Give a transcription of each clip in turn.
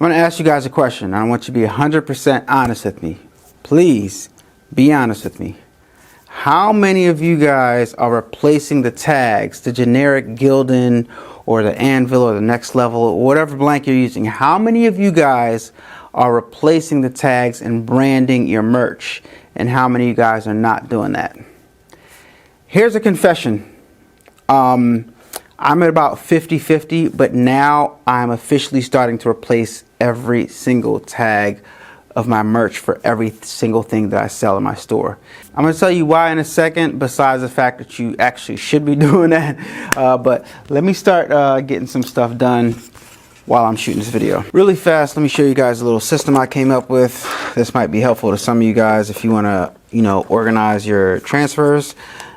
I'm going to ask you guys a question. I want you to be 100% honest with me. Please be honest with me. How many of you guys are replacing the tags, the generic Gildan or the Anvil or the Next Level or whatever blank you're using? How many of you guys are replacing the tags and branding your merch? And how many of you guys are not doing that? Here's a confession. I'm at about 50-50, but now I'm officially starting to replace every single tag of my merch for every single thing that I sell in my store. I'm going to tell you why in a second, besides the fact that you actually should be doing that. But let me start getting some stuff done while I'm shooting this video. Really fast, let me show you guys a little system I came up with. This might be helpful to some of you guys if you want to, organize your transfers.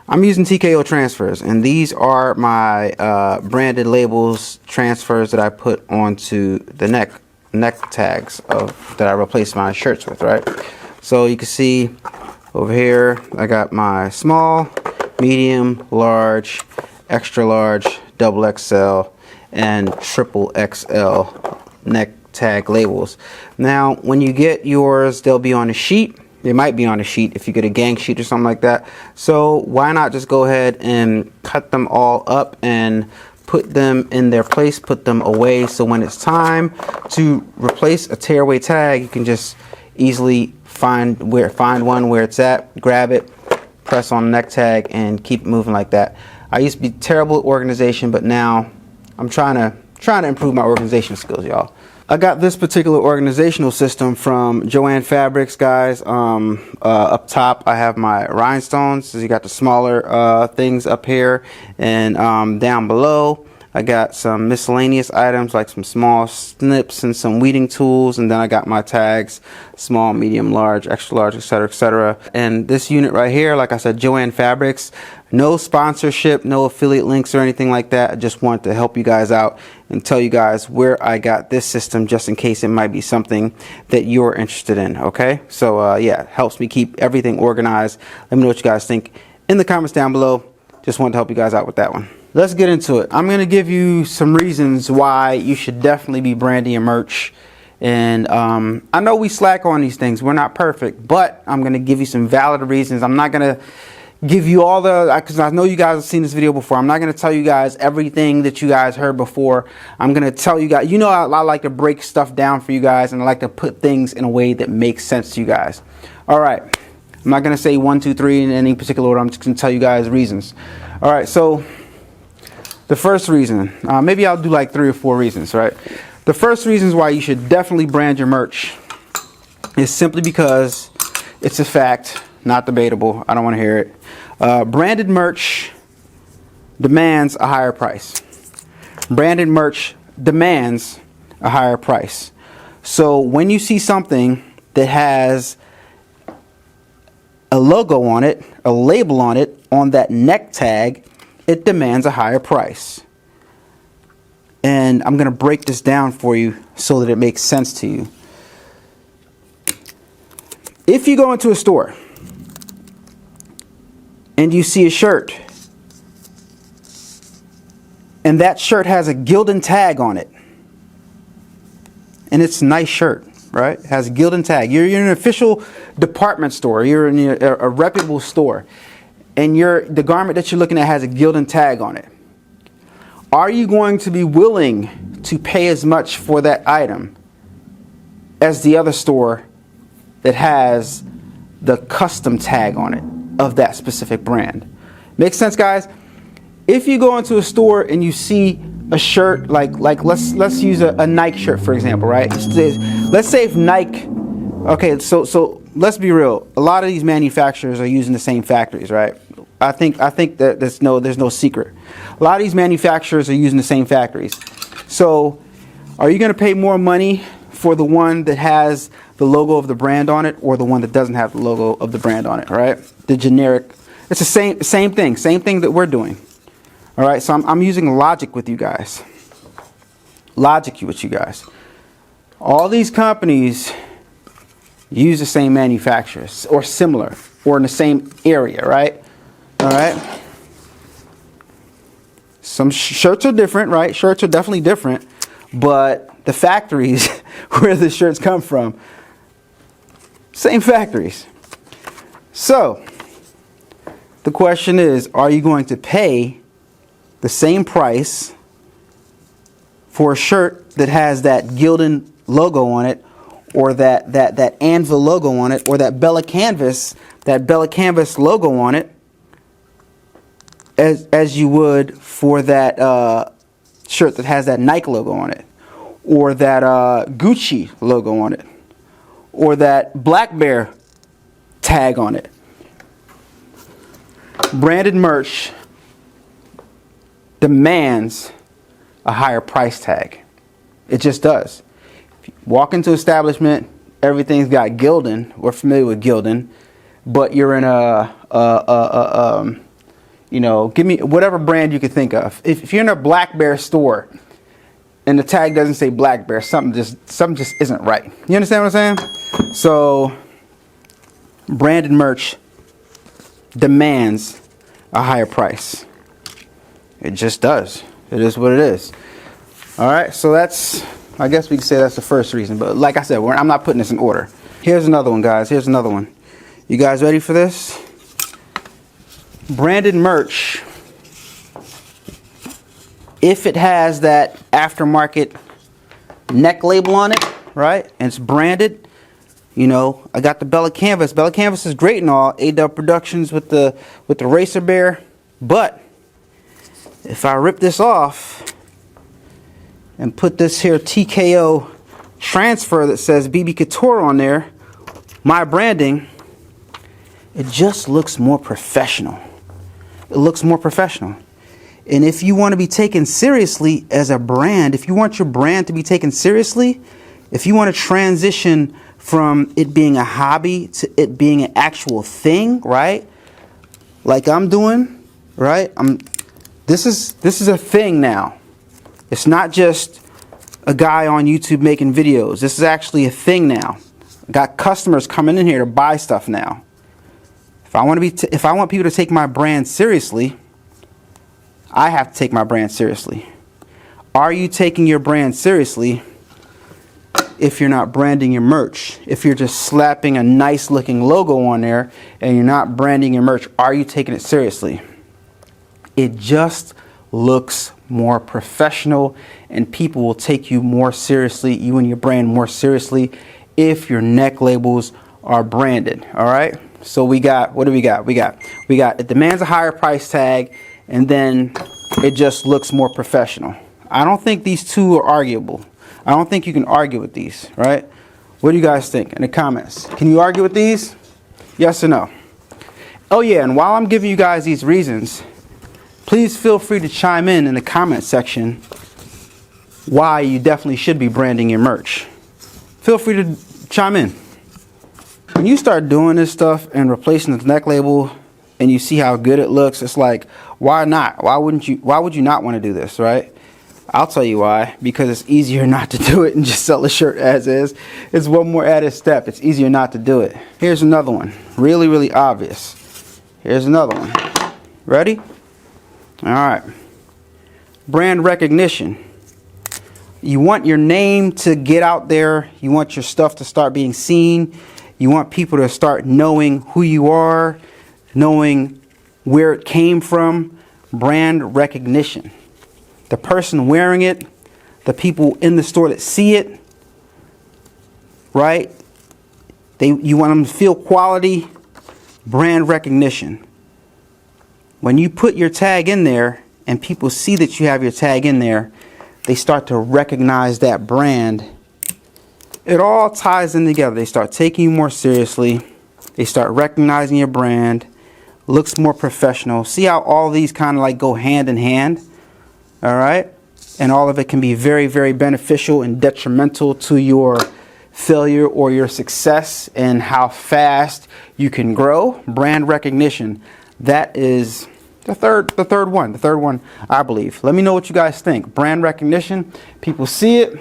I'm using TKO transfers, and these are my branded labels transfers that I put onto the neck tags that I replace my shirts with, right? So you can see over here I got my small, medium, large, extra large, double XL, and triple XL neck tag labels. Now when you get yours, they'll be on a sheet. They might be on a sheet if you get a gang sheet or something like that. So why not just go ahead and cut them all up and put them in their place, put them away, so when it's time to replace a tearaway tag, you can just easily find one where it's at, grab it, press on the neck tag, and keep it moving like that. I used to be terrible at organization, but now I'm trying to improve my organization skills, y'all. I got this particular organizational system from Joann Fabrics, guys. Up top I have my rhinestones, so you got the smaller things up here, and down below I got some miscellaneous items like some small snips and some weeding tools, and then I got my tags, small, medium, large, extra large, etc., etc. And this unit right here, like I said, Joann Fabrics. No sponsorship, no affiliate links or anything like that. I just wanted to help you guys out and tell you guys where I got this system, just in case it might be something that you're interested in, okay? So yeah, it helps me keep everything organized. Let me know what you guys think in the comments down below. Just wanted to help you guys out with that one. Let's get into it. I'm going to give you some reasons why you should definitely be branding your merch. And I know we slack on these things. We're not perfect, but I'm going to give you some valid reasons. I'm not going to give you all because I know you guys have seen this video before. I'm not going to tell you guys everything that you guys heard before. I'm going to tell you guys, I like to break stuff down for you guys, and I like to put things in a way that makes sense to you guys. All right. I'm not going to say 1, 2, 3 in any particular order. I'm just going to tell you guys reasons. All right. So the first reason, maybe I'll do like 3 or 4 reasons, right? The first reasons why you should definitely brand your merch is simply because it's a fact, not debatable. I don't want to hear it. Branded merch demands a higher price. Branded merch demands a higher price. So when you see something that has a logo on it, a label on it, on that neck tag, it demands a higher price. And I'm going to break this down for you so that it makes sense to you. If you go into a store and you see a shirt, and that shirt has a Gildan tag on it, and it's a nice shirt, right? It has a Gildan tag. You're in an official department store. You're in a reputable store, and the garment that you're looking at has a Gildan tag on it. Are you going to be willing to pay as much for that item as the other store that has the custom tag on it of that specific brand? Makes sense, guys? If you go into a store and you see a shirt like let's use a Nike shirt, for example, right? Let's say if Nike, okay, so let's be real. A lot of these manufacturers are using the same factories, right? I think that there's no secret. A lot of these manufacturers are using the same factories. So are you going to pay more money for the one that has the logo of the brand on it, or the one that doesn't have the logo of the brand on it, right? The generic. It's the same thing that we're doing. All right, so I'm using logic with you guys. Logic with you guys. All these companies use the same manufacturers, or similar, or in the same area, right? All right. Some shirts are different, right? Shirts are definitely different, but the factories where the shirts come from, same factories. So the question is, are you going to pay the same price for a shirt that has that Gildan logo on it, or that Anvil logo on it, or that Bella Canvas logo on it, as you would for that shirt that has that Nike logo on it, or that Gucci logo on it, or that Black Bear tag on it? Branded merch demands a higher price tag. It just does. If you walk into an establishment, everything's got Gildan. We're familiar with Gildan, but you're in you know, give me whatever brand you could think of. If you're in a Black Bear store and the tag doesn't say Black Bear, something just isn't right. You understand what I'm saying? So branded merch demands a higher price. It just does. It is what it is. All right, so that's, I guess we can say that's the first reason. But like I said, I'm not putting this in order. Here's another one, guys. Here's another one. You guys ready for this? Branded merch, if it has that aftermarket neck label on it, right, and it's branded, you know, I got the Bella Canvas. Bella Canvas is great and all, A-Dubb Productions with the Racer Bear, but if I rip this off and put this here TKO transfer that says BB Couture on there, my branding, it just looks more professional. It looks more professional. And if you want to be taken seriously as a brand, if you want your brand to be taken seriously, if you want to transition from it being a hobby to it being an actual thing, right? Like I'm doing, right? This is a thing now. It's not just a guy on YouTube making videos. This is actually a thing now. I got customers coming in here to buy stuff now. If I want people to take my brand seriously, I have to take my brand seriously. Are you taking your brand seriously if you're not branding your merch? If you're just slapping a nice looking logo on there and you're not branding your merch, are you taking it seriously? It just looks more professional, and people will take you more seriously, you and your brand more seriously, if your neck labels are branded. All right. So we got, what do we got? We got it demands a higher price tag, and then it just looks more professional. I don't think these two are arguable. I don't think you can argue with these, right? What do you guys think in the comments? Can you argue with these? Yes or no? Oh yeah, and while I'm giving you guys these reasons, please feel free to chime in the comment section why you definitely should be branding your merch. Feel free to chime in. When you start doing this stuff and replacing the neck label and you see how good it looks, it's like, why not? Why would you not want to do this, right? I'll tell you why. Because it's easier not to do it and just sell the shirt as is. It's one more added step. It's easier not to do it. Here's another one. Really, really obvious. Here's another one. Ready? All right. Brand recognition. You want your name to get out there. You want your stuff to start being seen. You want people to start knowing who you are, knowing where it came from. Brand recognition. The person wearing it, the people in the store that see it, right? You want them to feel quality. Brand recognition. When you put your tag in there and people see that you have your tag in there, they start to recognize that brand. It all ties in together. They start taking you more seriously. They start recognizing your brand. Looks more professional. See how all these kind of like go hand in hand? All right? And all of it can be very, very beneficial and detrimental to your failure or your success and how fast you can grow. Brand recognition. That is the third one, I believe. Let me know what you guys think. Brand recognition. People see it.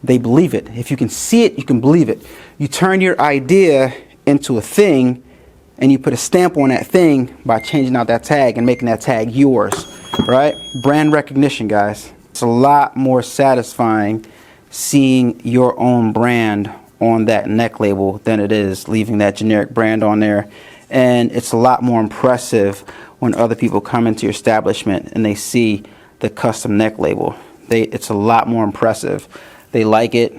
They believe it. If you can see it, you can believe it. You turn your idea into a thing, and you put a stamp on that thing by changing out that tag and making that tag yours, right? Brand recognition, guys. It's a lot more satisfying seeing your own brand on that neck label than it is leaving that generic brand on there. And it's a lot more impressive when other people come into your establishment and they see the custom neck label. It's a lot more impressive. They like it.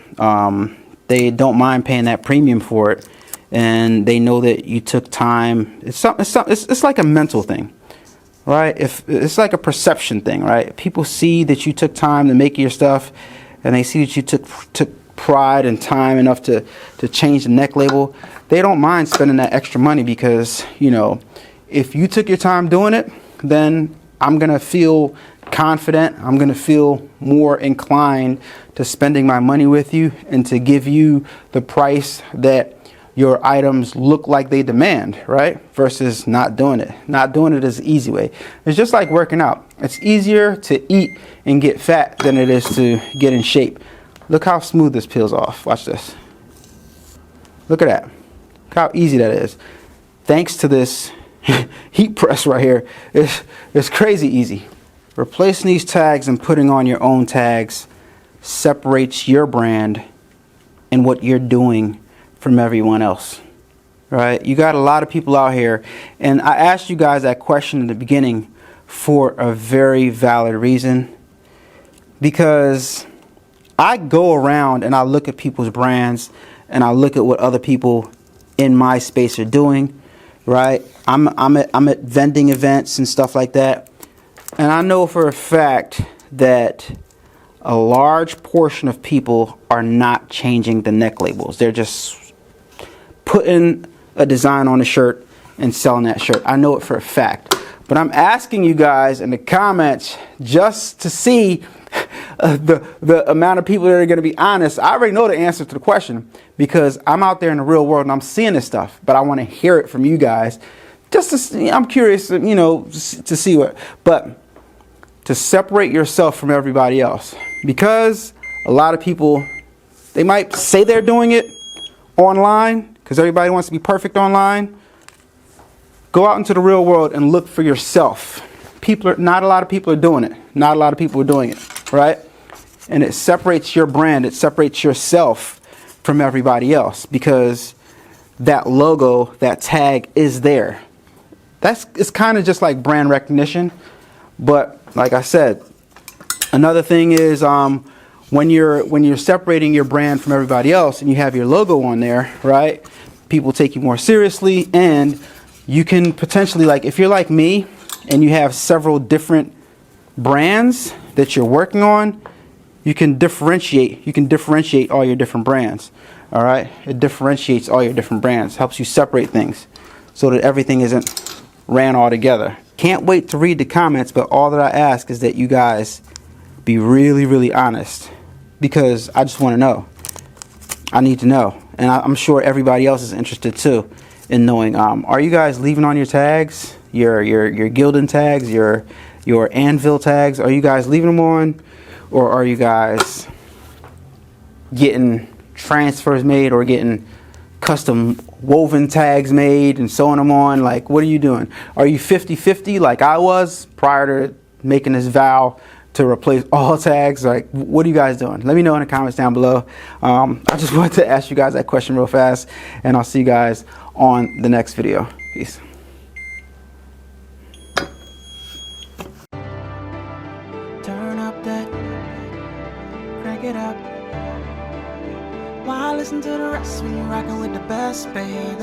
They don't mind paying that premium for it, and they know that you took time. It's like a mental thing, right? If it's like a perception thing, right? People see that you took time to make your stuff, and they see that you took pride and time enough to change the neck label. They don't mind spending that extra money because, you know, if you took your time doing it, then I'm gonna feel confident. I'm gonna feel more inclined to spending my money with you and to give you the price that your items look like they demand, right? Versus not doing it. Not doing it is the easy way. It's just like working out. It's easier to eat and get fat than it is to get in shape. Look how smooth this peels off. Watch this. Look at that. Look how easy that is. Thanks to this heat press right here. It's crazy easy. Replacing these tags and putting on your own tags separates your brand and what you're doing from everyone else, right? You got a lot of people out here, and I asked you guys that question in the beginning for a very valid reason, because I go around and I look at people's brands and I look at what other people in my space are doing, right? I'm at vending events and stuff like that, and I know for a fact that a large portion of people are not changing the neck labels. They're just putting a design on a shirt and selling that shirt. I know it for a fact. But I'm asking you guys in the comments just to see the amount of people that are going to be honest. I already know the answer to the question because I'm out there in the real world and I'm seeing this stuff. But I want to hear it from you guys. Just to see, I'm curious, you know, to see what. But to separate yourself from everybody else, because a lot of people, they might say they're doing it online because everybody wants to be perfect online. Go out into the real world and look for yourself. Not a lot of people are doing it. Not a lot of people are doing it, right? And it separates your brand. It separates yourself from everybody else because that logo, that tag is there. It's kind of just like brand recognition. But like I said, another thing is when you're separating your brand from everybody else and you have your logo on there, right? People take you more seriously, and you can potentially, like if you're like me and you have several different brands that you're working on, you can differentiate all your different brands. All right? It differentiates all your different brands, helps you separate things so that everything isn't ran all together. Can't wait to read the comments, but all that I ask is that you guys be really, really honest, because I just want to know. I need to know, and I'm sure everybody else is interested too in knowing. Are you guys leaving on your tags, your Gildan tags, your Anvil tags? Are you guys leaving them on, or are you guys getting transfers made or getting custom woven tags made and sewing them on? Like, what are you doing? Are you 50-50 like I was prior to making this vow to replace all tags? Like, what are you guys doing? Let me know in the comments down below. I just wanted to ask you guys that question real fast, and I'll see you guys on the next video. Peace. Turn up that, crank it up. Why listen to the rest when you're rocking with the best, baby?